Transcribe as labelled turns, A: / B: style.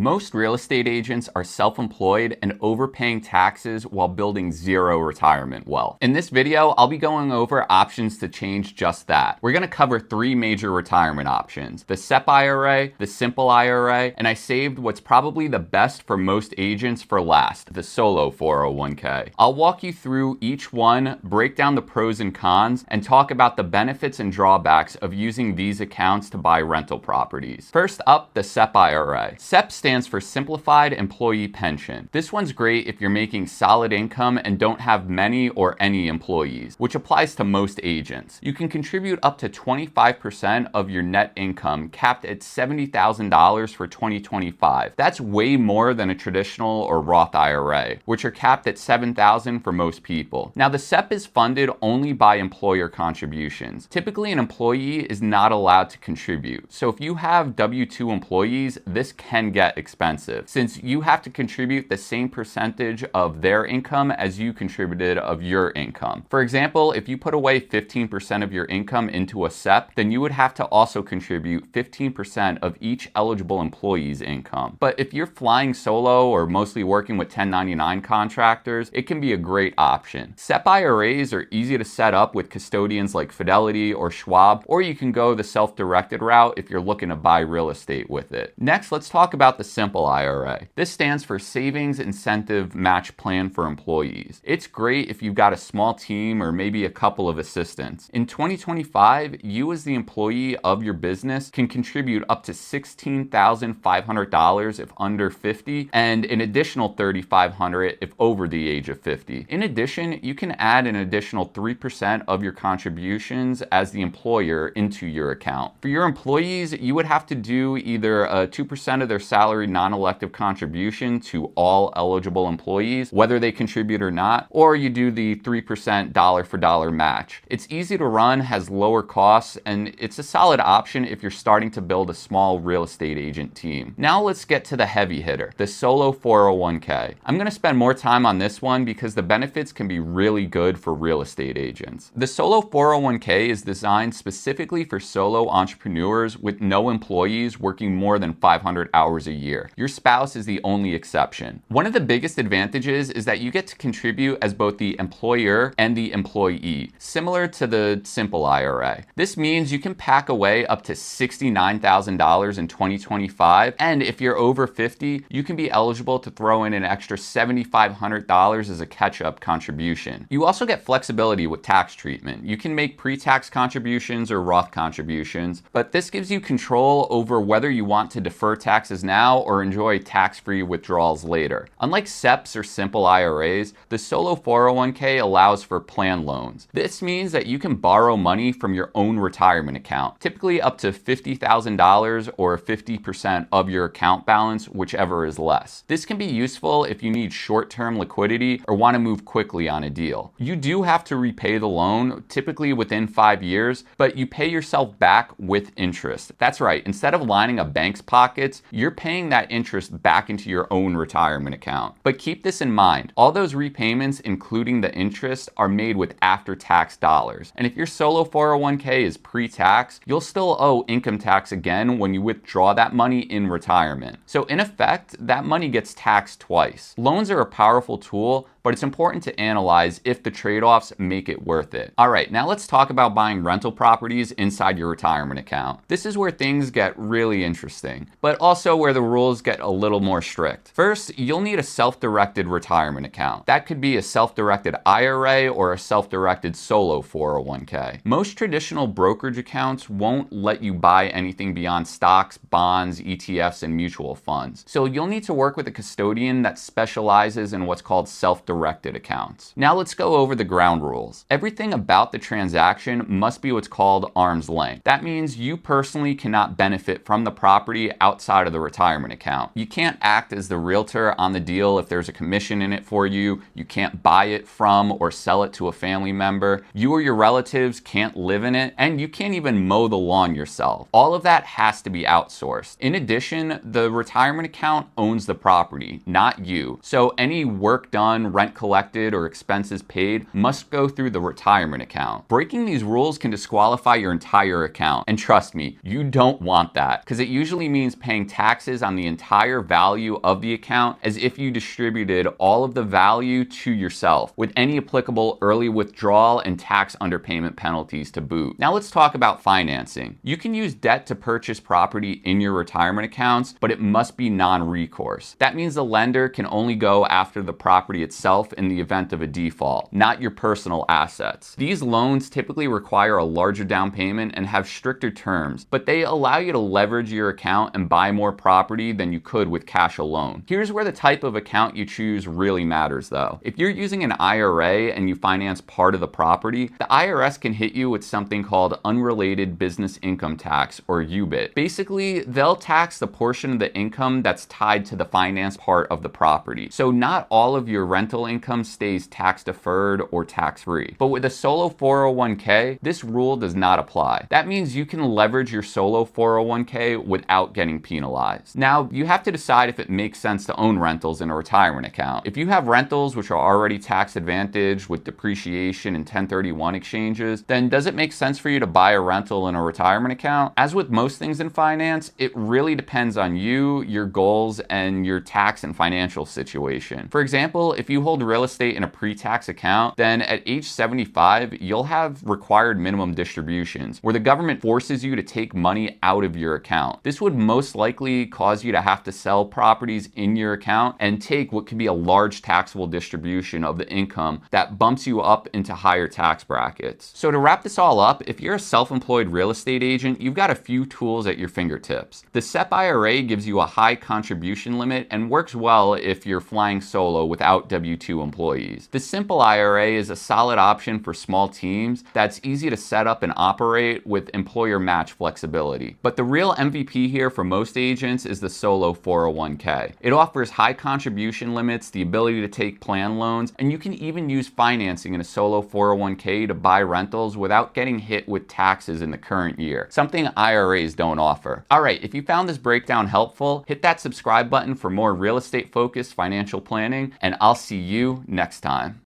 A: Most real estate agents are self-employed and overpaying taxes while building zero retirement wealth. In this video, I'll be going over options to change just that. We're going to cover three major retirement options: the SEP IRA, the simple IRA, and I saved what's probably the best for most agents for last, the solo 401k. I'll walk you through each one, break down the pros and cons, and talk about the benefits and drawbacks of using these accounts to buy rental properties. First up, the SEP IRA. SEP stands for Simplified Employee Pension. This one's great if you're making solid income and don't have many or any employees, which applies to most agents. You can contribute up to 25% of your net income, capped at $70,000 for 2025. That's way more than a traditional or Roth IRA, which are capped at $7,000 for most people. Now, the SEP is funded only by employer contributions. Typically, an employee is not allowed to contribute. So if you have W-2 employees, this can get expensive, since you have to contribute the same percentage of their income as you contributed of your income. For example, if you put away 15% of your income into a SEP, then you would have to also contribute 15% of each eligible employee's income. But if you're flying solo or mostly working with 1099 contractors, it can be a great option. SEP IRAs are easy to set up with custodians like Fidelity or Schwab, or you can go the self-directed route if you're looking to buy real estate with it. Next, let's talk about the simple IRA. This stands for Savings Incentive Match Plan for Employees. It's great if you've got a small team or maybe a couple of assistants. In 2025, you as the employee of your business can contribute up to $16,500 if under 50, and an additional $3,500 if over the age of 50. In addition, you can add an additional 3% of your contributions as the employer into your account. For your employees, you would have to do either a 2% of their salary non-elective contribution to all eligible employees, whether they contribute or not, or you do the 3% dollar for dollar match. It's easy to run, has lower costs, and it's a solid option if you're starting to build a small real estate agent team. Now let's get to the heavy hitter, the solo 401k. I'm going to spend more time on this one because the benefits can be really good for real estate agents. The solo 401k is designed specifically for solo entrepreneurs with no employees working more than 500 hours a year. Your spouse is the only exception. One of the biggest advantages is that you get to contribute as both the employer and the employee, similar to the simple IRA. This means you can pack away up to $69,000 in 2025, and if you're over 50, you can be eligible to throw in an extra $7,500 as a catch-up contribution. You also get flexibility with tax treatment. You can make pre-tax contributions or Roth contributions, but this gives you control over whether you want to defer taxes now or enjoy tax-free withdrawals later. Unlike SEPs or simple IRAs, the solo 401k allows for plan loans. This means that you can borrow money from your own retirement account, typically up to $50,000 or 50% of your account balance, whichever is less. This can be useful if you need short-term liquidity or want to move quickly on a deal. You do have to repay the loan, typically within 5 years, but you pay yourself back with interest. That's right, instead of lining a bank's pockets, you're paying that interest back into your own retirement account. But keep this in mind, all those repayments, including the interest, are made with after-tax dollars. And if your solo 401k is pre-tax, you'll still owe income tax again when you withdraw that money in retirement. So in effect, that money gets taxed twice. Loans are a powerful tool, but it's important to analyze if the trade-offs make it worth it. All right, now let's talk about buying rental properties inside your retirement account. This is where things get really interesting, but also where the rules get a little more strict. First, you'll need a self-directed retirement account. That could be a self-directed IRA or a self-directed solo 401k. Most traditional brokerage accounts won't let you buy anything beyond stocks, bonds, ETFs, and mutual funds. So you'll need to work with a custodian that specializes in what's called self-directed accounts. Now let's go over the ground rules. Everything about the transaction must be what's called arm's length. That means you personally cannot benefit from the property outside of the retirement account. You can't act as the realtor on the deal if there's a commission in it for you. You can't buy it from or sell it to a family member. You or your relatives can't live in it, and you can't even mow the lawn yourself. All of that has to be outsourced. In addition, the retirement account owns the property, not you. So any work done, rent collected or expenses paid must go through the retirement account. Breaking these rules can disqualify your entire account. And trust me, you don't want that, because it usually means paying taxes on the entire value of the account as if you distributed all of the value to yourself, with any applicable early withdrawal and tax underpayment penalties to boot. Now let's talk about financing. You can use debt to purchase property in your retirement accounts, but it must be non-recourse. That means the lender can only go after the property itself in the event of a default, not your personal assets. These loans typically require a larger down payment and have stricter terms, but they allow you to leverage your account and buy more property than you could with cash alone. Here's where the type of account you choose really matters though. If you're using an IRA and you finance part of the property, the IRS can hit you with something called unrelated business income tax, or UBIT. Basically, they'll tax the portion of the income that's tied to the finance part of the property. So not all of your rental income stays tax deferred or tax free. But with a solo 401k, this rule does not apply. That means you can leverage your solo 401k without getting penalized. Now, you have to decide if it makes sense to own rentals in a retirement account. If you have rentals which are already tax advantaged with depreciation and 1031 exchanges, then does it make sense for you to buy a rental in a retirement account? As with most things in finance, it really depends on you, your goals, and your tax and financial situation. For example, if you hold real estate in a pre-tax account, then at age 75, you'll have required minimum distributions, where the government forces you to take money out of your account. This would most likely cause you to have to sell properties in your account and take what could be a large taxable distribution of the income that bumps you up into higher tax brackets. So to wrap this all up, if you're a self-employed real estate agent, you've got a few tools at your fingertips. The SEP IRA gives you a high contribution limit and works well if you're flying solo without W-2 employees. The simple IRA is a solid option for small teams that's easy to set up and operate with employer match flexibility. But the real MVP here for most agents is the solo 401k. It offers high contribution limits, the ability to take plan loans, and you can even use financing in a solo 401k to buy rentals without getting hit with taxes in the current year, something IRAs don't offer. All right, if you found this breakdown helpful, hit that subscribe button for more real estate focused financial planning, and I'll see you next time.